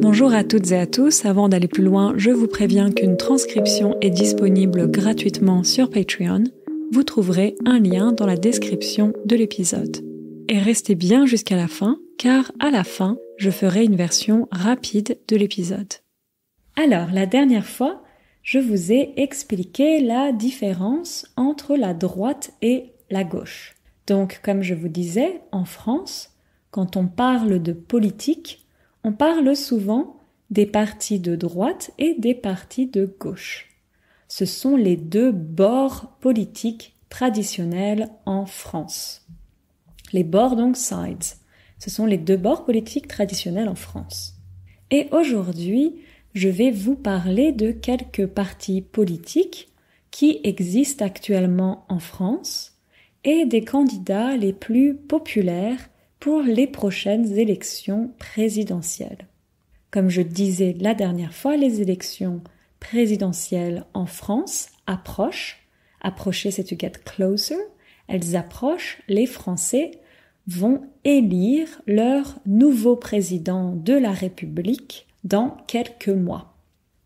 Bonjour à toutes et à tous, avant d'aller plus loin, je vous préviens qu'une transcription est disponible gratuitement sur Patreon. Vous trouverez un lien dans la description de l'épisode. Et restez bien jusqu'à la fin, car à la fin, je ferai une version rapide de l'épisode. Alors, la dernière fois, je vous ai expliqué la différence entre la droite et la gauche. Donc, comme je vous disais, en France, quand on parle de politique, on parle souvent des partis de droite et des partis de gauche. Ce sont les deux bords politiques traditionnels en France. Les bords, donc sides, ce sont les deux bords politiques traditionnels en France. Et aujourd'hui, je vais vous parler de quelques partis politiques qui existent actuellement en France et des candidats les plus populaires pour les prochaines élections présidentielles. Comme je disais la dernière fois, les élections présidentielles en France approchent. Approcher, c'est to get closer. Elles approchent. Les Français vont élire leur nouveau président de la République dans quelques mois.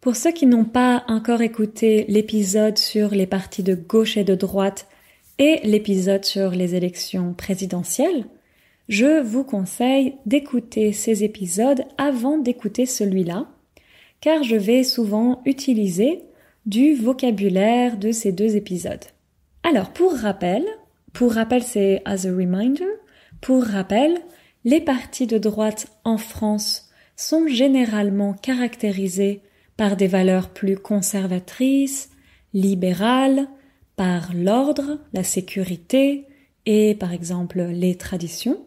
Pour ceux qui n'ont pas encore écouté l'épisode sur les partis de gauche et de droite et l'épisode sur les élections présidentielles, je vous conseille d'écouter ces épisodes avant d'écouter celui-là, car je vais souvent utiliser du vocabulaire de ces deux épisodes. Alors, pour rappel c'est as a reminder, pour rappel, les partis de droite en France sont généralement caractérisés par des valeurs plus conservatrices, libérales, par l'ordre, la sécurité et par exemple les traditions.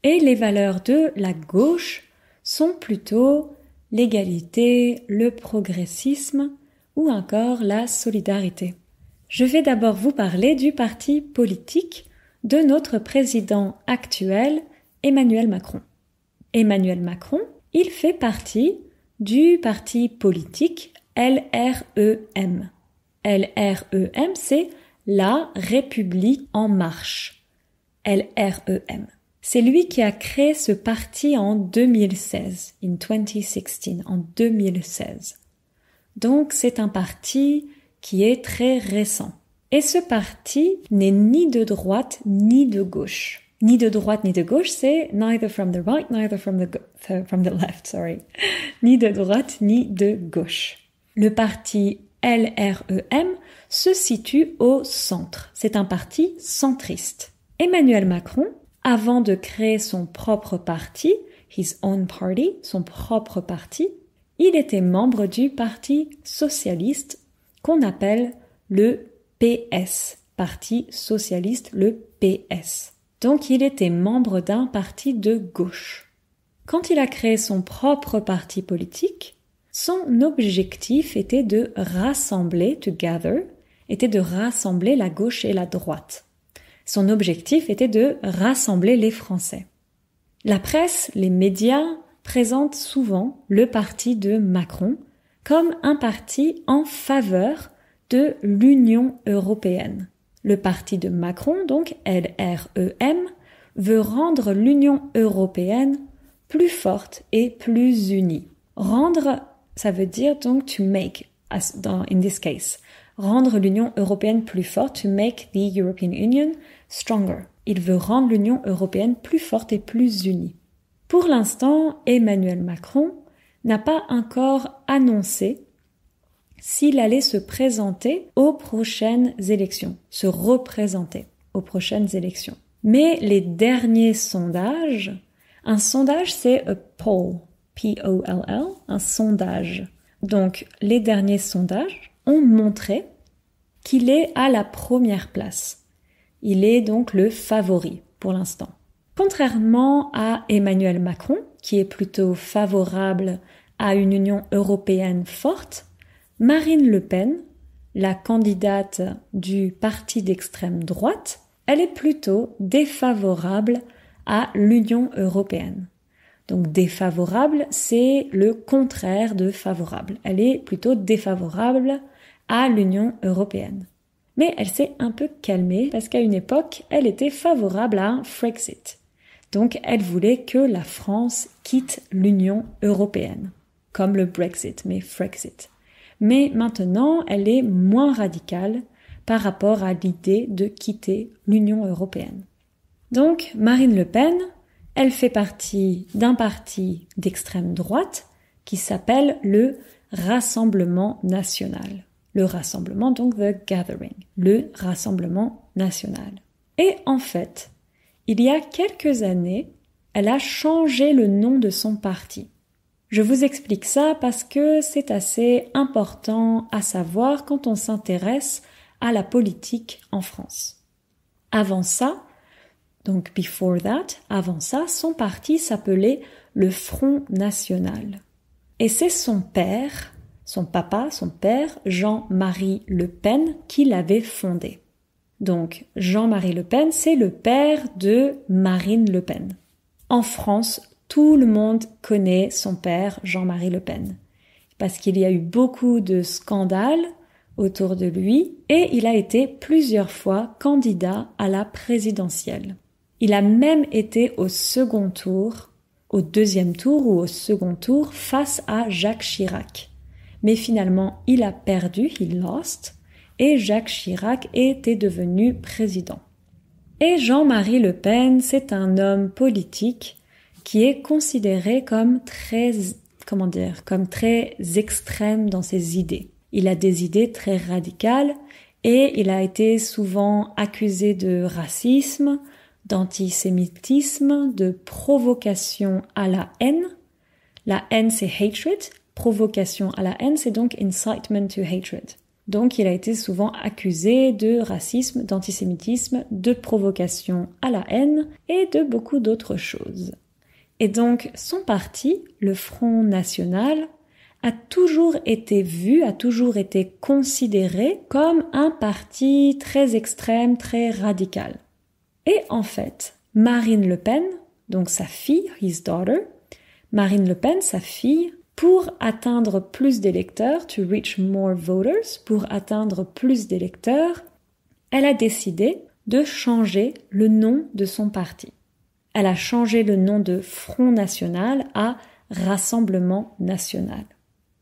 Et les valeurs de la gauche sont plutôt l'égalité, le progressisme ou encore la solidarité. Je vais d'abord vous parler du parti politique de notre président actuel, Emmanuel Macron. Emmanuel Macron, il fait partie du parti politique LREM. LREM, c'est La République en marche. LREM. C'est lui qui a créé ce parti en 2016, en 2016. Donc c'est un parti qui est très récent. Et ce parti n'est ni de droite ni de gauche. Ni de droite ni de gauche, c'est neither from the right, neither from the left, sorry. Ni de droite ni de gauche. Le parti LREM se situe au centre. C'est un parti centriste. Emmanuel Macron, avant de créer son propre parti, his own party, son propre parti, il était membre du Parti socialiste qu'on appelle le PS, Parti socialiste, le PS. Donc il était membre d'un parti de gauche. Quand il a créé son propre parti politique, son objectif était de rassembler, to gather, était de rassembler la gauche et la droite. Son objectif était de rassembler les Français. La presse, les médias présentent souvent le parti de Macron comme un parti en faveur de l'Union européenne. Le parti de Macron, donc LREM, veut rendre l'Union européenne plus forte et plus unie. Rendre, ça veut dire donc to make, in this case. Rendre l'Union européenne plus forte, to make the European Union stronger. Il veut rendre l'Union européenne plus forte et plus unie. Pour l'instant, Emmanuel Macron n'a pas encore annoncé s'il allait se présenter aux prochaines élections, se représenter aux prochaines élections. Mais les derniers sondages, un sondage c'est a poll, P-O-L-L, un sondage. Donc les derniers sondages ont montré qu'il est à la première place. Il est donc le favori pour l'instant. Contrairement à Emmanuel Macron, qui est plutôt favorable à une Union européenne forte, Marine Le Pen, la candidate du parti d'extrême droite, elle est plutôt défavorable à l'Union européenne. Donc défavorable, c'est le contraire de favorable. Elle est plutôt défavorable à l'Union européenne. Mais elle s'est un peu calmée parce qu'à une époque, elle était favorable à un Frexit. Donc elle voulait que la France quitte l'Union européenne. comme le Brexit, mais Frexit. Mais maintenant, elle est moins radicale par rapport à l'idée de quitter l'Union européenne. Donc, Marine Le Pen, elle fait partie d'un parti d'extrême droite qui s'appelle le Rassemblement national. Le rassemblement, donc the gathering, le Rassemblement national. Et en fait, il y a quelques années, elle a changé le nom de son parti. Je vous explique ça parce que c'est assez important à savoir quand on s'intéresse à la politique en France. Avant ça, donc before that, avant ça, son parti s'appelait le Front National. Et c'est son père, son père, Jean-Marie Le Pen, qui l'avait fondé. Donc, Jean-Marie Le Pen, c'est le père de Marine Le Pen. En France, tout le monde connaît son père, Jean-Marie Le Pen, parce qu'il y a eu beaucoup de scandales autour de lui et il a été plusieurs fois candidat à la présidentielle. Il a même été au deuxième tour ou au second tour face à Jacques Chirac. Mais finalement, il a perdu, il lost, et Jacques Chirac était devenu président. Et Jean-Marie Le Pen, c'est un homme politique qui est considéré comme très extrême dans ses idées. Il a des idées très radicales et il a été souvent accusé de racisme, d'antisémitisme, de provocation à la haine. La haine, c'est hatred. Provocation à la haine, c'est donc incitement to hatred. Donc, il a été souvent accusé de racisme, d'antisémitisme, de provocation à la haine et de beaucoup d'autres choses. Et donc, son parti, le Front National, a toujours été considéré comme un parti très extrême, très radical. Et en fait, Marine Le Pen, donc sa fille, his daughter, Marine Le Pen, sa fille, pour atteindre plus d'électeurs, to reach more voters, pour atteindre plus d'électeurs, elle a décidé de changer le nom de son parti. Elle a changé le nom de Front National à Rassemblement National.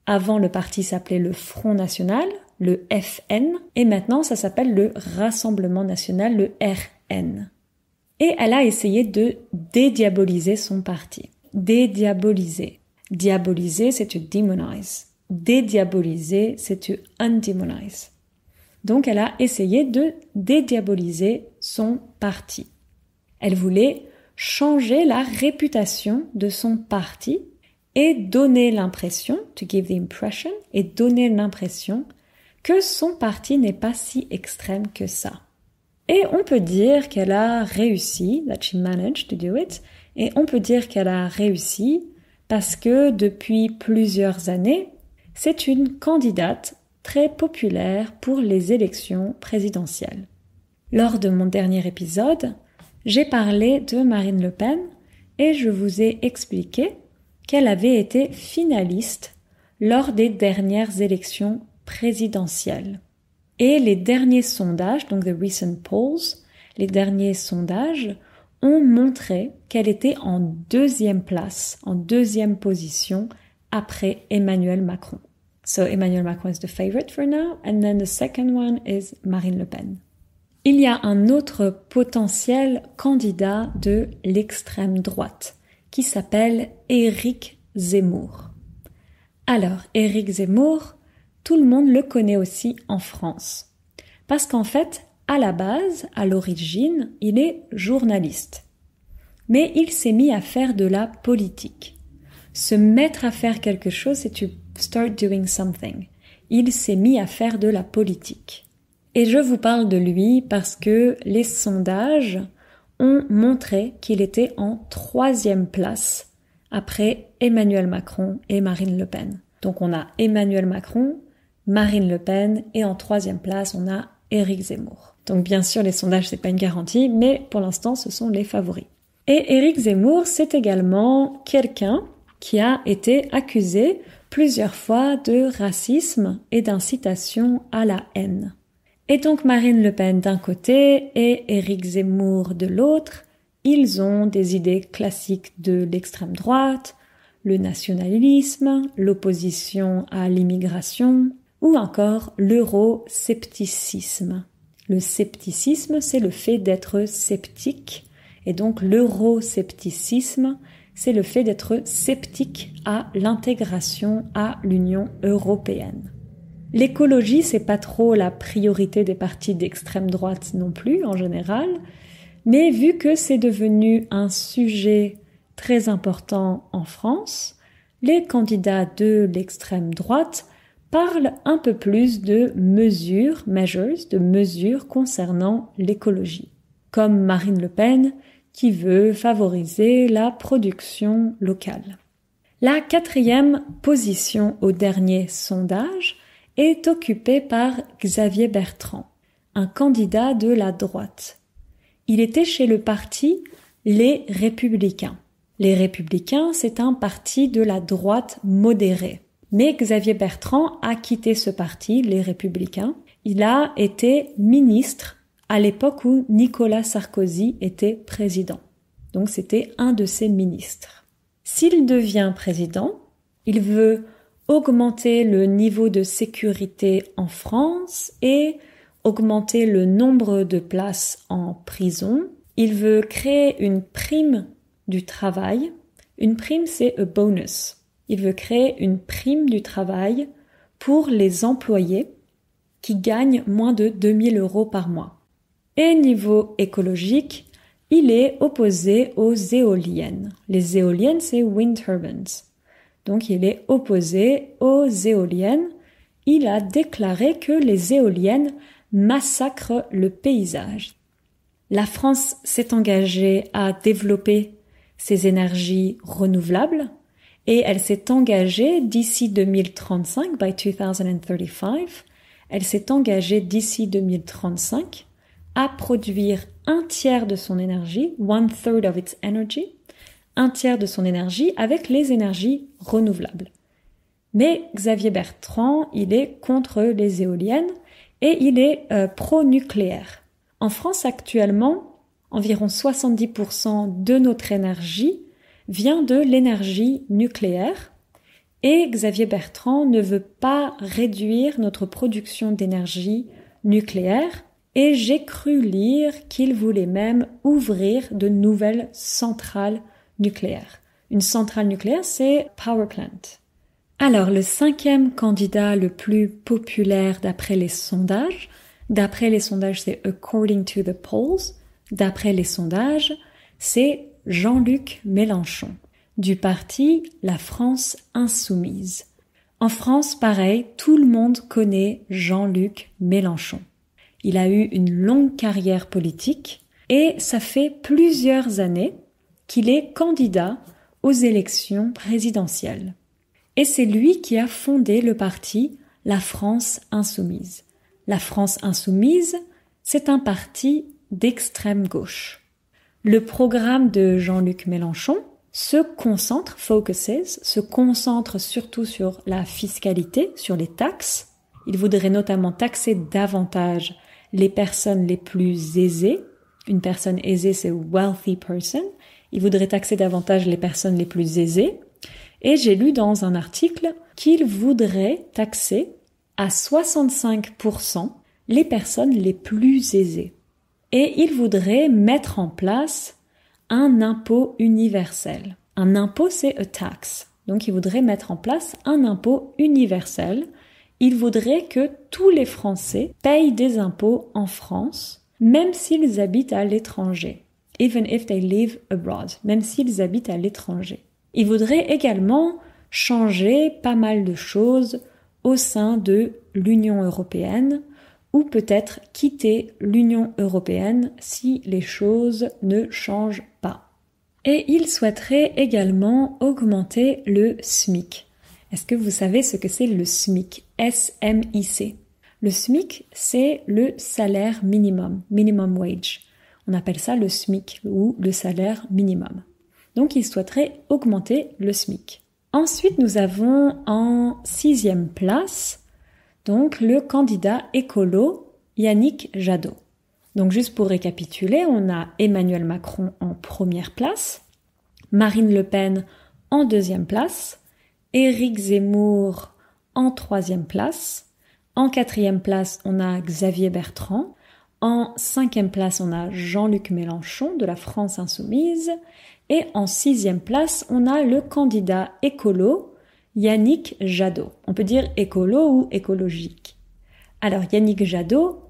Avant, le parti s'appelait le Front National, le FN, et maintenant ça s'appelle le Rassemblement National, le RN. Et elle a essayé de dédiaboliser son parti. Dédiaboliser. Diaboliser, c'est to demonize. Dédiaboliser, c'est to undemonize. Donc, elle a essayé de dédiaboliser son parti. Elle voulait changer la réputation de son parti et donner l'impression, to give the impression, et donner l'impression que son parti n'est pas si extrême que ça. Et on peut dire qu'elle a réussi, that she managed to do it, et on peut dire qu'elle a réussi parce que depuis plusieurs années, c'est une candidate très populaire pour les élections présidentielles. Lors de mon dernier épisode, j'ai parlé de Marine Le Pen et je vous ai expliqué qu'elle avait été finaliste lors des dernières élections présidentielles. Et les derniers sondages, donc the recent polls, les derniers sondages ont montré qu'elle était en deuxième place, en deuxième position après Emmanuel Macron. So Emmanuel Macron is the favorite for now, and then the second one is Marine Le Pen. Il y a un autre potentiel candidat de l'extrême droite qui s'appelle Éric Zemmour. Alors, Éric Zemmour, tout le monde le connaît aussi en France. Parce qu'en fait, à la base, à l'origine, il est journaliste. Mais il s'est mis à faire de la politique. Se mettre à faire quelque chose, c'est to start doing something. Il s'est mis à faire de la politique. Et je vous parle de lui parce que les sondages ont montré qu'il était en 3e place après Emmanuel Macron et Marine Le Pen. Donc on a Emmanuel Macron, Marine Le Pen et en 3e place on a Éric Zemmour. Donc bien sûr les sondages c'est pas une garantie, mais pour l'instant ce sont les favoris. Et Éric Zemmour c'est également quelqu'un qui a été accusé plusieurs fois de racisme et d'incitation à la haine. Et donc Marine Le Pen d'un côté et Éric Zemmour de l'autre, ils ont des idées classiques de l'extrême droite, le nationalisme, l'opposition à l'immigration ou encore l'euroscepticisme. Le scepticisme, c'est le fait d'être sceptique et donc l'euroscepticisme, c'est le fait d'être sceptique à l'intégration à l'Union européenne. L'écologie, c'est pas trop la priorité des partis d'extrême droite non plus, en général, mais vu que c'est devenu un sujet très important en France, les candidats de l'extrême droite parlent un peu plus de mesures concernant l'écologie, comme Marine Le Pen, qui veut favoriser la production locale. La 4e position au dernier sondage est occupée par Xavier Bertrand, un candidat de la droite. Il était chez le parti Les Républicains. Les Républicains, c'est un parti de la droite modérée. Mais Xavier Bertrand a quitté ce parti, Les Républicains. Il a été ministre à l'époque où Nicolas Sarkozy était président. Donc c'était un de ses ministres. S'il devient président, il veut augmenter le niveau de sécurité en France et augmenter le nombre de places en prison. Il veut créer une prime du travail. Une prime, c'est a bonus. Il veut créer une prime du travail pour les employés qui gagnent moins de 2 000 € par mois. Et niveau écologique, il est opposé aux éoliennes. Les éoliennes, c'est wind turbines. Donc il est opposé aux éoliennes. Il a déclaré que les éoliennes massacrent le paysage. La France s'est engagée à développer ses énergies renouvelables et elle s'est engagée d'ici 2035, by 2035, elle s'est engagée d'ici 2035 à produire 1/3 de son énergie, 1/3 of its energy, 1/3 de son énergie avec les énergies renouvelables. Mais Xavier Bertrand, il est contre les éoliennes et il est pro-nucléaire. En France actuellement, environ 70% de notre énergie vient de l'énergie nucléaire et Xavier Bertrand ne veut pas réduire notre production d'énergie nucléaire et j'ai cru lire qu'il voulait même ouvrir de nouvelles centrales nucléaires. Une centrale nucléaire, c'est power plant. Alors, le 5e candidat le plus populaire d'après les sondages, c'est according to the polls, d'après les sondages, c'est Jean-Luc Mélenchon, du parti La France Insoumise. En France, pareil, tout le monde connaît Jean-Luc Mélenchon. Il a eu une longue carrière politique et ça fait plusieurs années qu'il est candidat aux élections présidentielles. Et c'est lui qui a fondé le parti La France Insoumise. La France Insoumise, c'est un parti d'extrême gauche. Le programme de Jean-Luc Mélenchon se concentre surtout sur la fiscalité, sur les taxes. Il voudrait notamment taxer davantage les personnes les plus aisées. Une personne aisée, c'est wealthy person. Il voudrait taxer davantage les personnes les plus aisées. Et j'ai lu dans un article qu'il voudrait taxer à 65% les personnes les plus aisées. Et il voudrait mettre en place un impôt universel. Un impôt, c'est a tax. Donc il voudrait mettre en place un impôt universel. Il voudrait que tous les Français payent des impôts en France, même s'ils habitent à l'étranger. Even if they live abroad, même s'ils habitent à l'étranger. Il voudrait également changer pas mal de choses au sein de l'Union européenne, ou peut-être quitter l'Union européenne si les choses ne changent pas. Et il souhaiterait également augmenter le SMIC. Est-ce que vous savez ce que c'est le SMIC? S-M-I-C. Le SMIC, c'est le salaire minimum, minimum wage. On appelle ça le SMIC ou le salaire minimum. Donc il souhaiterait augmenter le SMIC. Ensuite, nous avons en 6e place donc le candidat écolo Yannick Jadot. Donc juste pour récapituler, on a Emmanuel Macron en première place, Marine Le Pen en 2e place, Éric Zemmour en 3e place, en 4e place on a Xavier Bertrand, en 5e place on a Jean-Luc Mélenchon de la France Insoumise, et en 6e place on a le candidat écolo Yannick Jadot. On peut dire écolo ou écologique. Alors Yannick Jadot,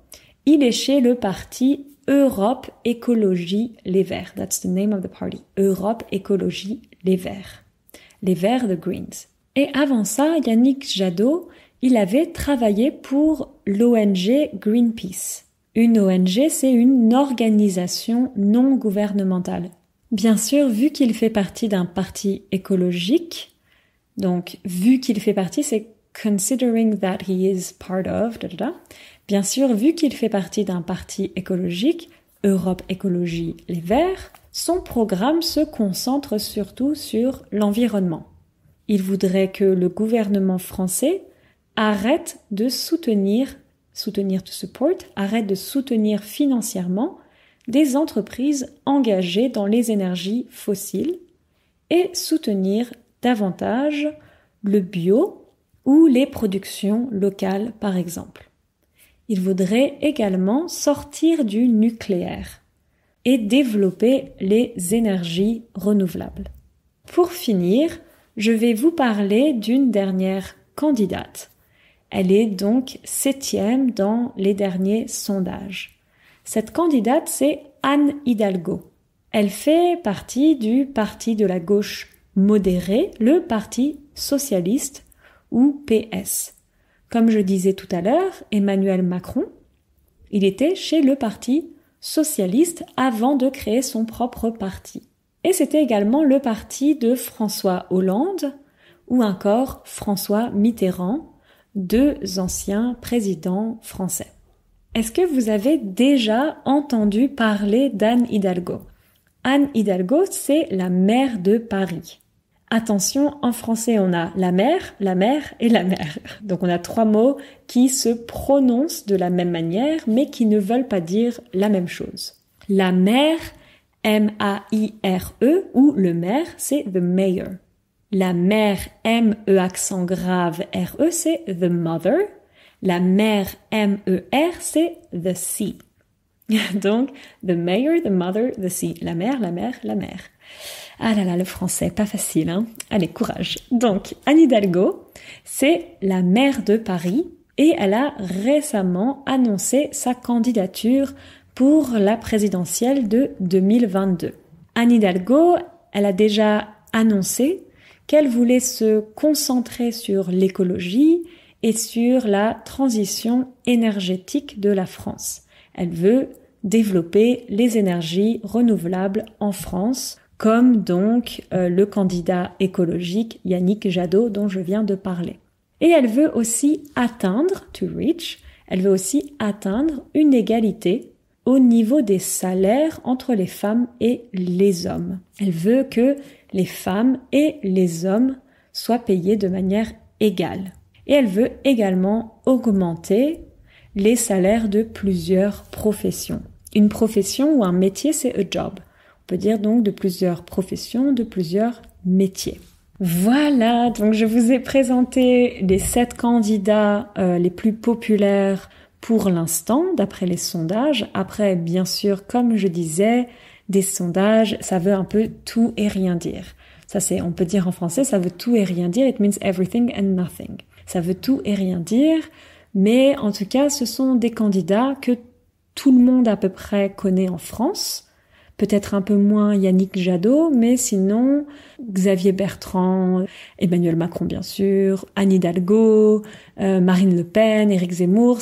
il est chez le parti Europe Écologie Les Verts. That's the name of the party. Europe Écologie Les Verts. Les Verts, the Greens. Et avant ça, Yannick Jadot, il avait travaillé pour l'ONG Greenpeace. Une ONG, c'est une organisation non gouvernementale. Bien sûr, vu qu'il fait partie d'un parti écologique, donc vu qu'il fait partie, c'est considering that he is part of, Bien sûr, vu qu'il fait partie d'un parti écologique, Europe Écologie Les Verts, son programme se concentre surtout sur l'environnement. Il voudrait que le gouvernement français arrête de soutenir financièrement des entreprises engagées dans les énergies fossiles et soutenir davantage le bio ou les productions locales par exemple. Il voudrait également sortir du nucléaire et développer les énergies renouvelables. Pour finir, je vais vous parler d'une dernière candidate. Elle est donc 7e dans les derniers sondages. Cette candidate, c'est Anne Hidalgo. Elle fait partie du parti de la gauche modérée, le Parti socialiste ou PS. Comme je disais tout à l'heure, Emmanuel Macron, il était chez le Parti socialiste avant de créer son propre parti. Et c'était également le parti de François Hollande ou encore François Mitterrand, 2 anciens présidents français. Est-ce que vous avez déjà entendu parler d'Anne Hidalgo? Anne Hidalgo, c'est la maire de Paris. Attention, en français, on a la mère et la mère. Donc on a 3 mots qui se prononcent de la même manière, mais qui ne veulent pas dire la même chose. La mère, M-A-I-R-E, ou le maire, c'est the mayor. La mère, M-E accent grave R-E, c'est the mother. La mère, M-E-R, c'est the sea. Donc, the mayor, the mother, the sea. La mère, la mère, la mère. Ah là là, le français, pas facile, hein. Allez, courage. Donc, Anne Hidalgo, c'est la maire de Paris et elle a récemment annoncé sa candidature pour la présidentielle de 2022. Anne Hidalgo, elle a déjà annoncé qu'elle voulait se concentrer sur l'écologie et sur la transition énergétique de la France. Elle veut développer les énergies renouvelables en France, comme donc le candidat écologique Yannick Jadot dont je viens de parler. Et elle veut aussi atteindre, elle veut aussi atteindre une égalité au niveau des salaires entre les femmes et les hommes. Elle veut que les femmes et les hommes soient payés de manière égale. Et elle veut également augmenter les salaires de plusieurs professions. Une profession ou un métier, c'est a job. On peut dire donc de plusieurs professions, de plusieurs métiers. Voilà, donc je vous ai présenté les 7 candidats les plus populaires pour l'instant, d'après les sondages. Après, bien sûr, comme je disais, des sondages, ça veut un peu tout et rien dire. Ça c'est, on peut dire en français, ça veut tout et rien dire. It means everything and nothing. Ça veut tout et rien dire, mais en tout cas, ce sont des candidats que tout le monde à peu près connaît en France. Peut-être un peu moins Yannick Jadot, mais sinon Xavier Bertrand, Emmanuel Macron bien sûr, Anne Hidalgo, Marine Le Pen, Éric Zemmour,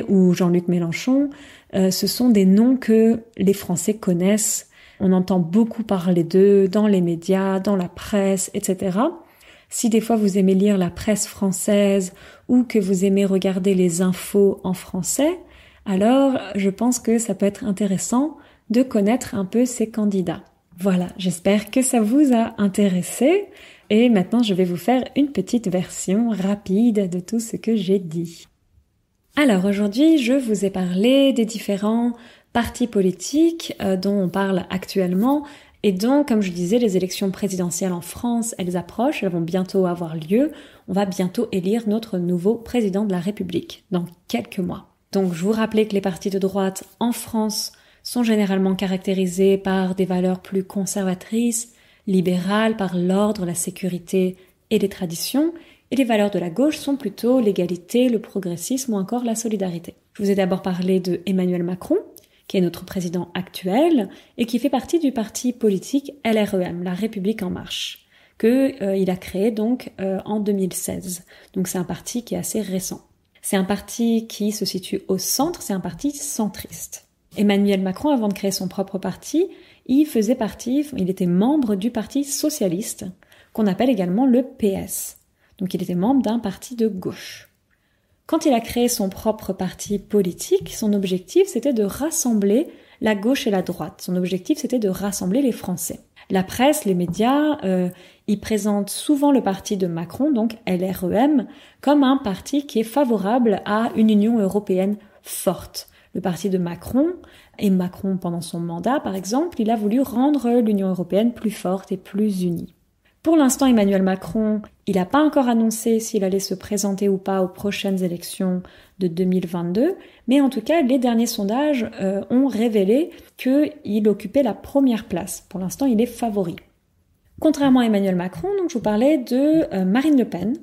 ou Jean-Luc Mélenchon, ce sont des noms que les Français connaissent. On entend beaucoup parler d'eux dans les médias, dans la presse, etc. Si des fois vous aimez lire la presse française ou que vous aimez regarder les infos en français, alors je pense que ça peut être intéressant de connaître un peu ces candidats. Voilà, j'espère que ça vous a intéressé et maintenant je vais vous faire une petite version rapide de tout ce que j'ai dit. Alors aujourd'hui, je vous ai parlé des différents partis politiques dont on parle actuellement Et donc, comme je disais, les élections présidentielles en France, elles approchent, elles vont bientôt avoir lieu. On va bientôt élire notre nouveau président de la République, dans quelques mois. Donc, je vous rappelais que les partis de droite en France sont généralement caractérisés par des valeurs plus conservatrices, libérales, par l'ordre, la sécurité et les traditions, et les valeurs de la gauche sont plutôt l'égalité, le progressisme ou encore la solidarité. Je vous ai d'abord parlé de Emmanuel Macron, qui est notre président actuel et qui fait partie du parti politique LREM, La République en marche, il a créé donc en 2016. Donc c'est un parti qui est assez récent. C'est un parti qui se situe au centre, c'est un parti centriste. Emmanuel Macron, avant de créer son propre parti, il était membre du Parti socialiste, qu'on appelle également le PS. Donc il était membre d'un parti de gauche. Quand il a créé son propre parti politique, son objectif c'était de rassembler la gauche et la droite. Son objectif c'était de rassembler les Français. La presse, les médias, ils présentent souvent le parti de Macron, donc LREM, comme un parti qui est favorable à une Union européenne forte. Le parti de Macron, et Macron pendant son mandat par exemple, il a voulu rendre l'Union européenne plus forte et plus unie. Pour l'instant, Emmanuel Macron, il n'a pas encore annoncé s'il allait se présenter ou pas aux prochaines élections de 2022, mais en tout cas, les derniers sondages ont révélé qu'il occupait la première place. Pour l'instant, il est favori. Contrairement à Emmanuel Macron, donc je vous parlais de Marine Le Pen,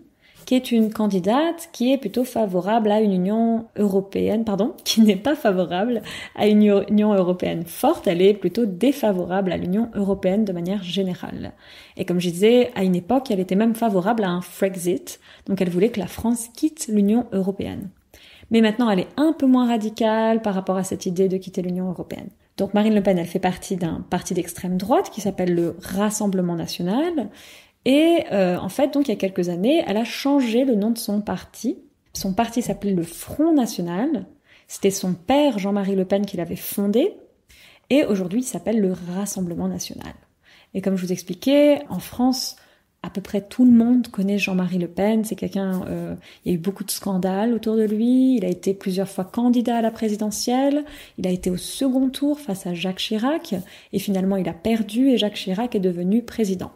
qui est une candidate qui est plutôt favorable à une Union européenne, qui n'est pas favorable à une Union européenne forte, elle est plutôt défavorable à l'Union européenne de manière générale. Et comme je disais, à une époque, elle était même favorable à un Frexit, donc elle voulait que la France quitte l'Union européenne. Mais maintenant, elle est un peu moins radicale par rapport à cette idée de quitter l'Union européenne. Donc Marine Le Pen, elle fait partie d'un parti d'extrême droite qui s'appelle le Rassemblement national. Et en fait, donc il y a quelques années, elle a changé le nom de son parti. Son parti s'appelait le Front National. C'était son père, Jean-Marie Le Pen, qui l'avait fondé. Et aujourd'hui, il s'appelle le Rassemblement national. Et comme je vous expliquais, en France, à peu près tout le monde connaît Jean-Marie Le Pen. C'est quelqu'un, il y a eu beaucoup de scandales autour de lui. Il a été plusieurs fois candidat à la présidentielle. Il a été au second tour face à Jacques Chirac. Et finalement, il a perdu et Jacques Chirac est devenu président.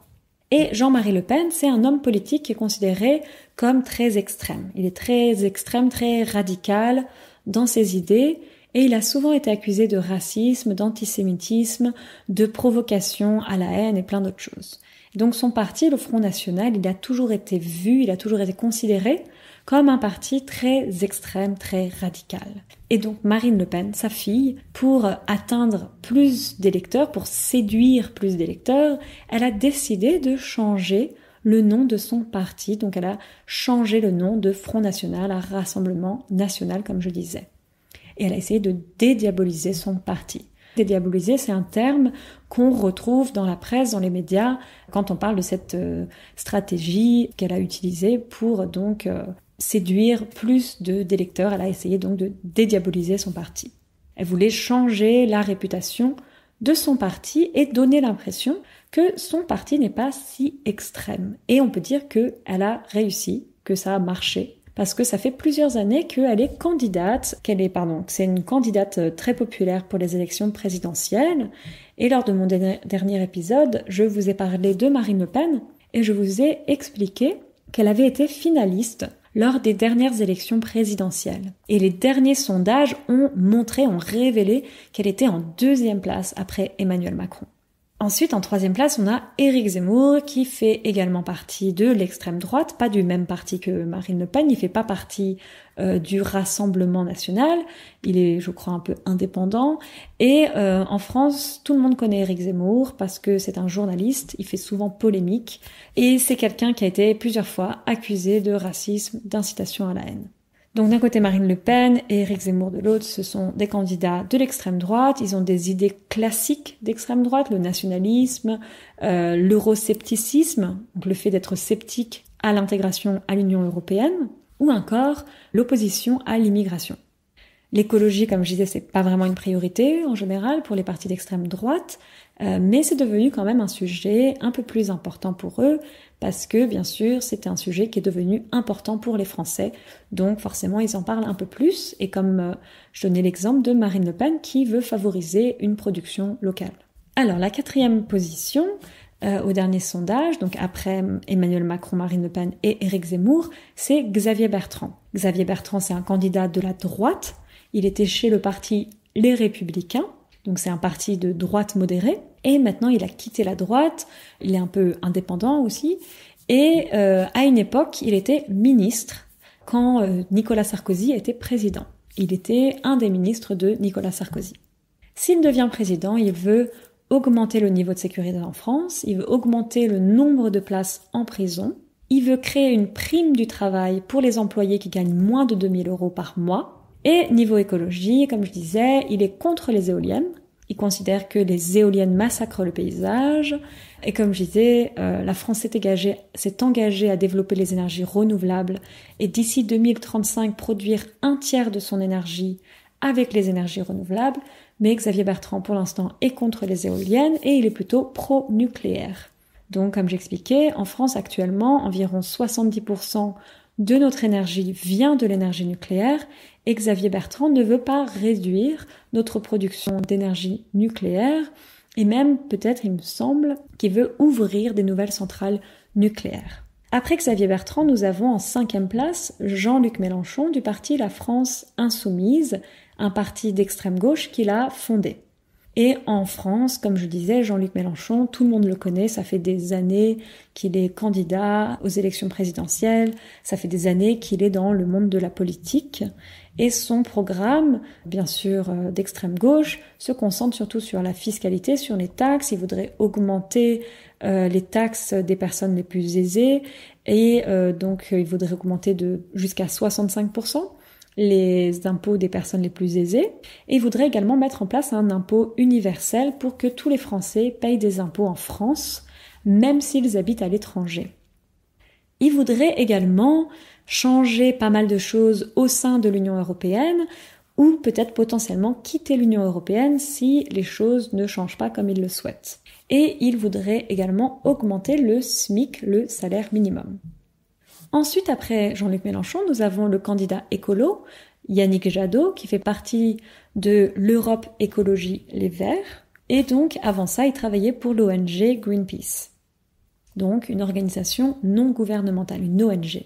Et Jean-Marie Le Pen, c'est un homme politique qui est considéré comme très extrême. Il est très extrême, très radical dans ses idées et il a souvent été accusé de racisme, d'antisémitisme, de provocation à la haine et plein d'autres choses. Donc son parti, le Front National, il a toujours été vu, il a toujours été considéré comme un parti très extrême, très radical. Et donc Marine Le Pen, sa fille, pour atteindre plus d'électeurs, pour séduire plus d'électeurs, elle a décidé de changer le nom de son parti. Donc elle a changé le nom de Front National à Rassemblement National, comme je disais. Et elle a essayé de dédiaboliser son parti. Dédiaboliser, c'est un terme qu'on retrouve dans la presse, dans les médias, quand on parle de cette stratégie qu'elle a utilisée pour donc séduire plus d'électeurs. Elle a essayé donc de dédiaboliser son parti. Elle voulait changer la réputation de son parti et donner l'impression que son parti n'est pas si extrême. Et on peut dire qu'elle a réussi, que ça a marché. Parce que ça fait plusieurs années qu'elle est candidate, c'est une candidate très populaire pour les élections présidentielles. Et lors de mon dernier épisode, je vous ai parlé de Marine Le Pen et je vous ai expliqué qu'elle avait été finaliste lors des dernières élections présidentielles. Et les derniers sondages ont révélé qu'elle était en 2e place après Emmanuel Macron. Ensuite, en 3e place, on a Éric Zemmour qui fait également partie de l'extrême droite, pas du même parti que Marine Le Pen, il fait pas partie du Rassemblement national, il est, je crois, un peu indépendant. Et en France, tout le monde connaît Éric Zemmour parce que c'est un journaliste, il fait souvent polémique, et c'est quelqu'un qui a été plusieurs fois accusé de racisme, d'incitation à la haine. Donc d'un côté Marine Le Pen et Éric Zemmour de l'autre, ce sont des candidats de l'extrême droite, ils ont des idées classiques d'extrême droite, le nationalisme, l'euroscepticisme, donc le fait d'être sceptique à l'intégration à l'Union européenne, ou encore l'opposition à l'immigration. L'écologie, comme je disais, c'est pas vraiment une priorité en général pour les partis d'extrême droite, mais c'est devenu quand même un sujet un peu plus important pour eux, parce que bien sûr c'était un sujet qui est devenu important pour les Français, donc forcément ils en parlent un peu plus, et comme je donnais l'exemple de Marine Le Pen qui veut favoriser une production locale. Alors, la 4e position, au dernier sondage, donc après Emmanuel Macron, Marine Le Pen et Éric Zemmour, c'est Xavier Bertrand. Xavier Bertrand, c'est un candidat de la droite. Il était chez le parti Les Républicains, donc c'est un parti de droite modérée. Et maintenant, il a quitté la droite. Il est un peu indépendant aussi. Et à une époque, il était ministre quand Nicolas Sarkozy était président. Il était un des ministres de Nicolas Sarkozy. S'il devient président, il veut augmenter le niveau de sécurité en France, il veut augmenter le nombre de places en prison, il veut créer une prime du travail pour les employés qui gagnent moins de 2 000 € par mois. Et niveau écologie, comme je disais, il est contre les éoliennes. Il considère que les éoliennes massacrent le paysage. Et comme je disais, la France s'est engagée à développer les énergies renouvelables et d'ici 2035 produire 1/3 de son énergie avec les énergies renouvelables. Mais Xavier Bertrand, pour l'instant, est contre les éoliennes et il est plutôt pro-nucléaire. Donc, comme j'expliquais, en France actuellement, environ 70% de notre énergie vient de l'énergie nucléaire et Xavier Bertrand ne veut pas réduire notre production d'énergie nucléaire et même, peut-être, il me semble, qu'il veut ouvrir des nouvelles centrales nucléaires. Après Xavier Bertrand, nous avons en 5e place Jean-Luc Mélenchon du parti La France Insoumise, un parti d'extrême gauche qu'il a fondé. Et en France, comme je disais, Jean-Luc Mélenchon, tout le monde le connaît, ça fait des années qu'il est candidat aux élections présidentielles, ça fait des années qu'il est dans le monde de la politique. Et son programme, bien sûr d'extrême gauche, se concentre surtout sur la fiscalité, sur les taxes. Il voudrait augmenter les taxes des personnes les plus aisées et donc il voudrait augmenter jusqu'à 65% les impôts des personnes les plus aisées. Et il voudrait également mettre en place un impôt universel pour que tous les Français payent des impôts en France, même s'ils habitent à l'étranger. Il voudrait également changer pas mal de choses au sein de l'Union européenne ou peut-être potentiellement quitter l'Union européenne si les choses ne changent pas comme il le souhaite. Et il voudrait également augmenter le SMIC, le salaire minimum. Ensuite, après Jean-Luc Mélenchon, nous avons le candidat écolo, Yannick Jadot, qui fait partie de l'Europe Écologie Les Verts. Et donc, avant ça, il travaillait pour l'ONG Greenpeace. Donc, une organisation non gouvernementale, une ONG.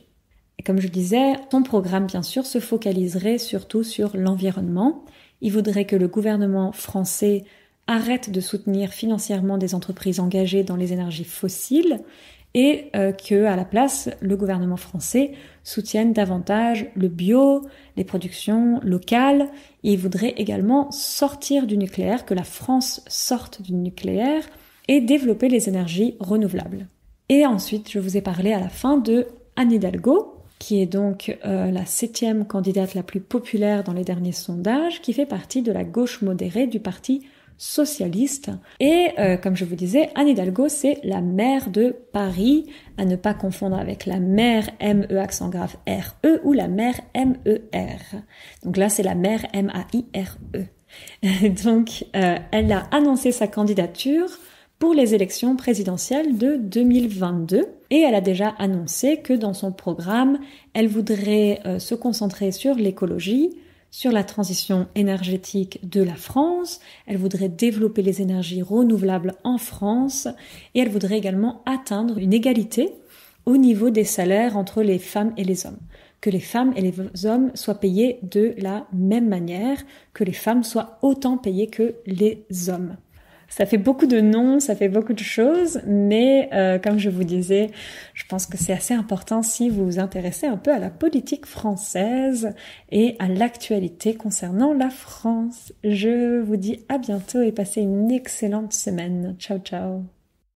Et comme je disais, son programme, bien sûr, se focaliserait surtout sur l'environnement. Il voudrait que le gouvernement français arrête de soutenir financièrement des entreprises engagées dans les énergies fossiles et que, à la place, le gouvernement français soutienne davantage le bio, les productions locales. Et il voudrait également sortir du nucléaire, que la France sorte du nucléaire et développer les énergies renouvelables. Et ensuite, je vous ai parlé à la fin de Anne Hidalgo, qui est donc la 7e candidate la plus populaire dans les derniers sondages, qui fait partie de la gauche modérée du parti socialiste. Et comme je vous disais, Anne Hidalgo, c'est la maire de Paris, à ne pas confondre avec la maire M-E accent grave R-E ou la maire M-E-R. Donc là, c'est la maire M-A-I-R-E. Donc, elle a annoncé sa candidature pour les élections présidentielles de 2022 et elle a déjà annoncé que dans son programme, elle voudrait se concentrer sur l'écologie, sur la transition énergétique de la France, elle voudrait développer les énergies renouvelables en France et elle voudrait également atteindre une égalité au niveau des salaires entre les femmes et les hommes. Que les femmes et les hommes soient payés de la même manière, que les femmes soient autant payées que les hommes. Ça fait beaucoup de noms, ça fait beaucoup de choses, mais comme je vous disais, je pense que c'est assez important si vous vous intéressez un peu à la politique française et à l'actualité concernant la France. Je vous dis à bientôt et passez une excellente semaine. Ciao, ciao.